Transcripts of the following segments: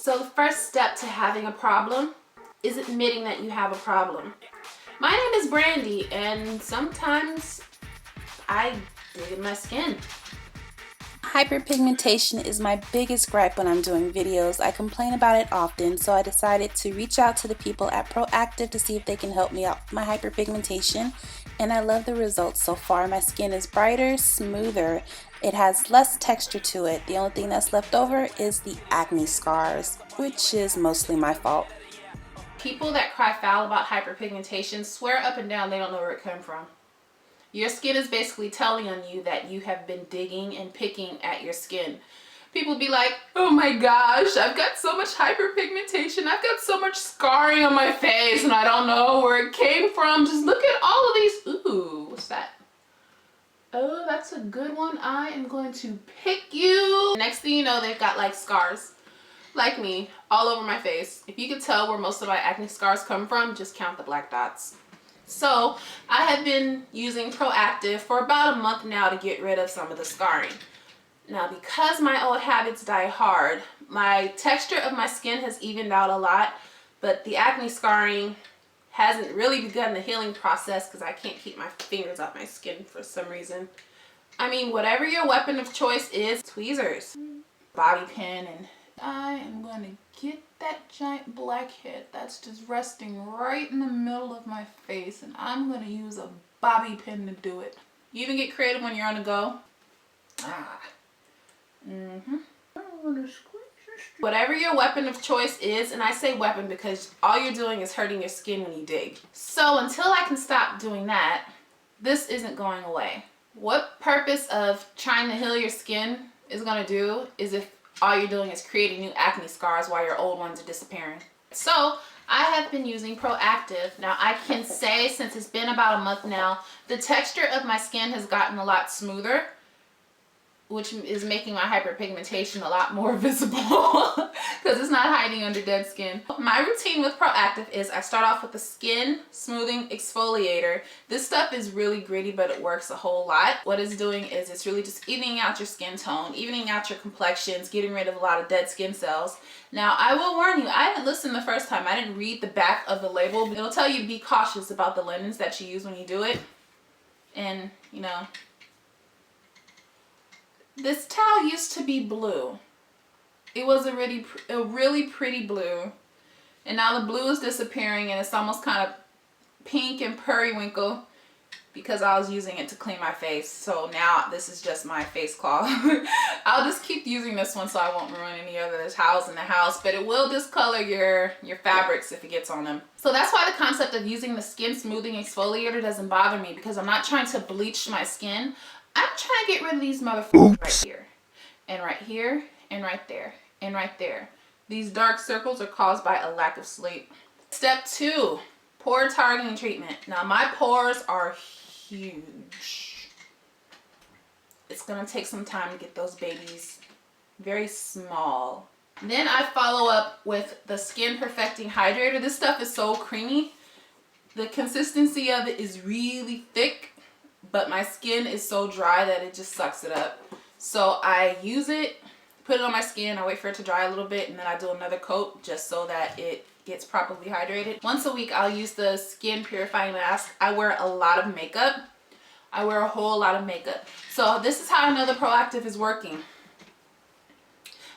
So the first step to having a problem is admitting that you have a problem. My name is Brandy, and sometimes I dig in my skin. Hyperpigmentation is my biggest gripe when I'm doing videos. I complain about it often, so I decided to reach out to the people at ProActiv to see if they can help me out with my hyperpigmentation, and I love the results so far. My skin is brighter, smoother, it has less texture to it. The only thing that's left over is the acne scars, which is mostly my fault. People that cry foul about hyperpigmentation swear up and down they don't know where it came from. Your skin is basically telling on you that you have been digging and picking at your skin. People be like, oh my gosh, I've got so much hyperpigmentation, I've got so much scarring on my face and I don't know where it came from. Just look at all of these. Ooh, what's that? Oh, that's a good one. I am going to pick you. Next thing you know, they've got like scars, like me, all over my face. If you could tell where most of my acne scars come from, just count the black dots. So I have been using ProActiv for about a month now to get rid of some of the scarring. Now, because my old habits die hard, my texture of my skin has evened out a lot, but the acne scarring hasn't really begun the healing process because I can't keep my fingers off my skin for some reason. I mean, whatever your weapon of choice is, tweezers, bobby pin, and I am going to get that giant blackhead that's just resting right in the middle of my face, and I'm going to use a bobby pin to do it. You even get creative when you're on the go. Whatever your weapon of choice is, and I say weapon because all you're doing is hurting your skin when you dig. So until I can stop doing that, this isn't going away. What purpose of trying to heal your skin is going to do is if all you're doing is creating new acne scars while your old ones are disappearing. So I have been using ProActiv. Now I can say, since it's been about a month now, the texture of my skin has gotten a lot smoother, which is making my hyperpigmentation a lot more visible because it's not hiding under dead skin. My routine with ProActiv is I start off with the skin smoothing exfoliator. This stuff is really gritty, but it works a whole lot. What it's doing is it's really just evening out your skin tone, evening out your complexions, getting rid of a lot of dead skin cells. Now, I will warn you, I didn't listen the first time. I didn't read the back of the label. It'll tell you be cautious about the linens that you use when you do it. And, you know, this towel used to be blue. It was a really pretty blue. And now the blue is disappearing and it's almost kind of pink and periwinkle because I was using it to clean my face. So now this is just my face cloth. I'll just keep using this one so I won't ruin any other towels in the house, but it will discolor your fabrics if it gets on them. So that's why the concept of using the skin smoothing exfoliator doesn't bother me, because I'm not trying to bleach my skin. I'm trying to get rid of these motherfuckers right here, and right here, and right there, and right there. These dark circles are caused by a lack of sleep. Step 2, pore targeting treatment. Now my pores are huge. It's gonna take some time to get those babies very small. Then I follow up with the Skin Perfecting Hydrator. This stuff is so creamy. The consistency of it is really thick, but my skin is so dry that it just sucks it up. So I use it, put it on my skin, I wait for it to dry a little bit, and then I do another coat just so that it gets properly hydrated. Once a week I'll use the skin purifying mask. I wear a lot of makeup. I wear a whole lot of makeup. So this is how I know the ProActiv is working.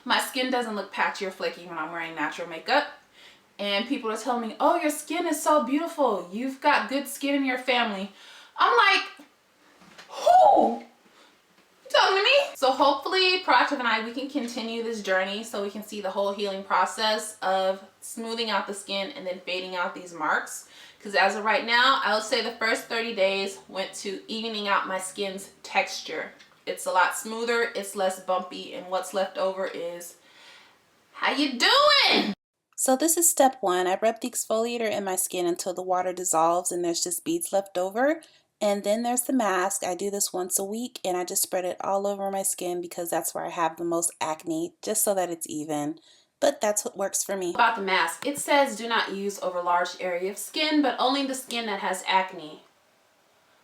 My skin doesn't look patchy or flaky when I'm wearing natural makeup. And people are telling me, oh, your skin is so beautiful. You've got good skin in your family. I'm like, who? You talking to me? So hopefully ProActiv and we can continue this journey so we can see the whole healing process of smoothing out the skin and then fading out these marks. Because as of right now, I would say the first 30 days went to evening out my skin's texture. It's a lot smoother, it's less bumpy, and what's left over is, how you doing? So this is step 1. I rub the exfoliator in my skin until the water dissolves and there's just beads left over. And then there's the mask. I do this once a week and I just spread it all over my skin because that's where I have the most acne, just so that it's even. But that's what works for me. About the mask, it says do not use over large area of skin, but only the skin that has acne.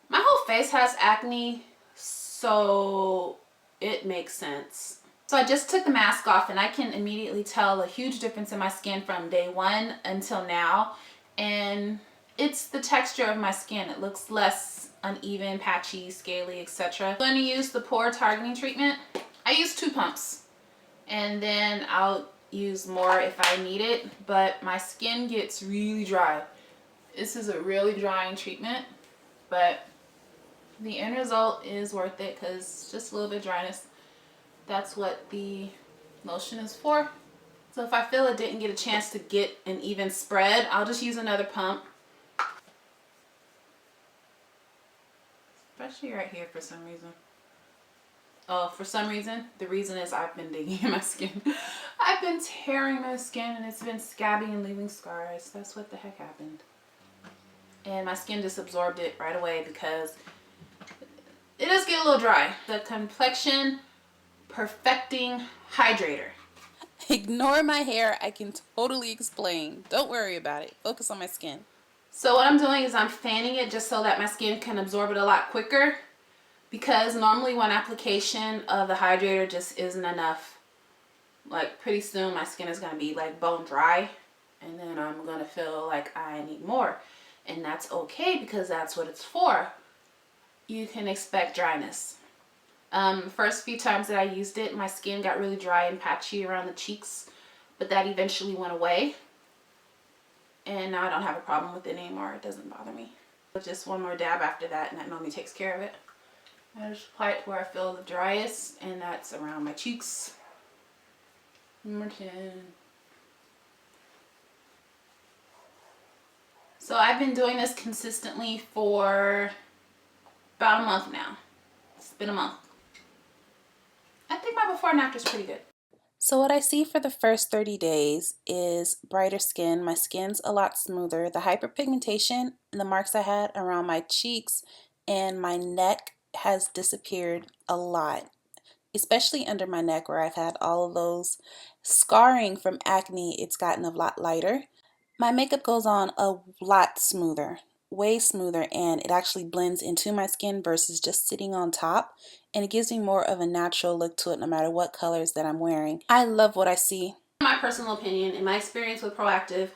My whole face has acne, so it makes sense. So I just took the mask off and I can immediately tell a huge difference in my skin from day one until now. And it's the texture of my skin. It looks less uneven, patchy, scaly, etc. I'm going to use the pore targeting treatment. I use 2 pumps and then I'll use more if I need it, but my skin gets really dry. This is a really drying treatment, but the end result is worth it because just a little bit of dryness. That's what the lotion is for. So if I feel it didn't get a chance to get an even spread, I'll just use another pump. Especially right here for some reason. Oh, for some reason, the reason is I've been digging in my skin. I've been tearing my skin and it's been scabby and leaving scars. That's what the heck happened. And my skin just absorbed it right away because it does get a little dry. The Complexion Perfecting Hydrator. Ignore my hair, I can totally explain. Don't worry about it. Focus on my skin. So what I'm doing is I'm fanning it just so that my skin can absorb it a lot quicker, because normally one application of the hydrator just isn't enough. Like pretty soon my skin is going to be like bone dry and then I'm going to feel like I need more. And that's okay because that's what it's for. You can expect dryness. First few times that I used it, my skin got really dry and patchy around the cheeks, but that eventually went away. And now I don't have a problem with it anymore. It doesn't bother me. But just one more dab after that and that normally takes care of it. I just apply it to where I feel the driest, and that's around my cheeks. Number 10. So I've been doing this consistently for about a month now. It's been a month. I think my before and after is pretty good. So what I see for the first 30 days is brighter skin. My skin's a lot smoother. The hyperpigmentation and the marks I had around my cheeks and my neck has disappeared a lot, especially under my neck where I've had all of those scarring from acne. It's gotten a lot lighter. My makeup goes on a lot smoother, way smoother, and it actually blends into my skin versus just sitting on top, and it gives me more of a natural look to it no matter what colors that I'm wearing. I love what I see. My personal opinion, in my experience with ProActiv,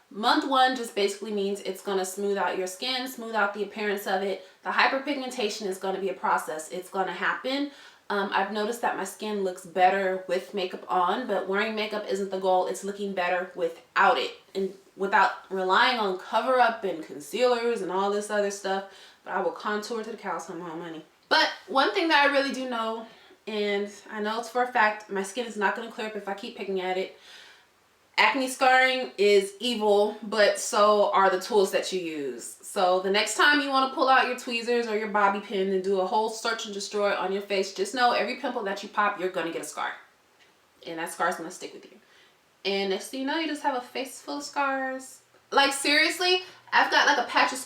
month 1 just basically means it's going to smooth out your skin, smooth out the appearance of it. The hyperpigmentation is going to be a process. It's going to happen. I've noticed that my skin looks better with makeup on, but wearing makeup isn't the goal. It's looking better without it and without relying on cover up and concealers and all this other stuff. But I will contour to the cows come home, honey. But one thing that I really do know, and I know it's for a fact, my skin is not going to clear up if I keep picking at it. Acne scarring is evil, but so are the tools that you use. So the next time you want to pull out your tweezers or your bobby pin and do a whole search and destroy on your face, just know every pimple that you pop, you're going to get a scar. And that scar is going to stick with you. And next thing you know, you just have a face full of scars. Like seriously, I've got like a patch of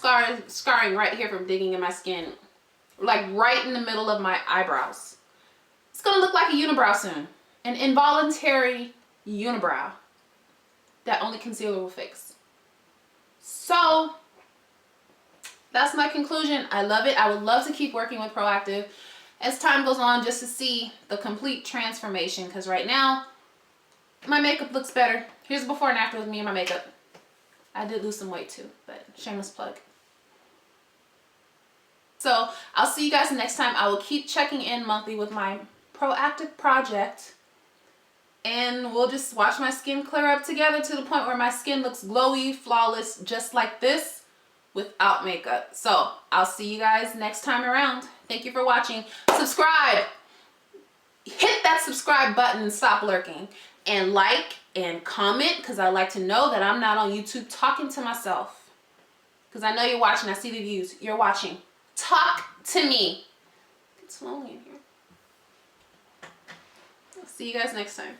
scarring right here from digging in my skin. Like right in the middle of my eyebrows. It's going to look like a unibrow soon. An involuntary unibrow that only concealer will fix. So that's my conclusion. I love it. I would love to keep working with ProActiv as time goes on just to see the complete transformation, because right now my makeup looks better. Here's the before and after with me and my makeup. I did lose some weight too, but shameless plug. So I'll see you guys next time. I will keep checking in monthly with my ProActiv project, and we'll just watch my skin clear up together to the point where my skin looks glowy, flawless, just like this without makeup. So I'll see you guys next time around. Thank you for watching. Subscribe. Hit that subscribe button and stop lurking. And like and comment, because I like to know that I'm not on YouTube talking to myself. Because I know you're watching. I see the views. You're watching. Talk to me. It's lonely in here. I'll see you guys next time.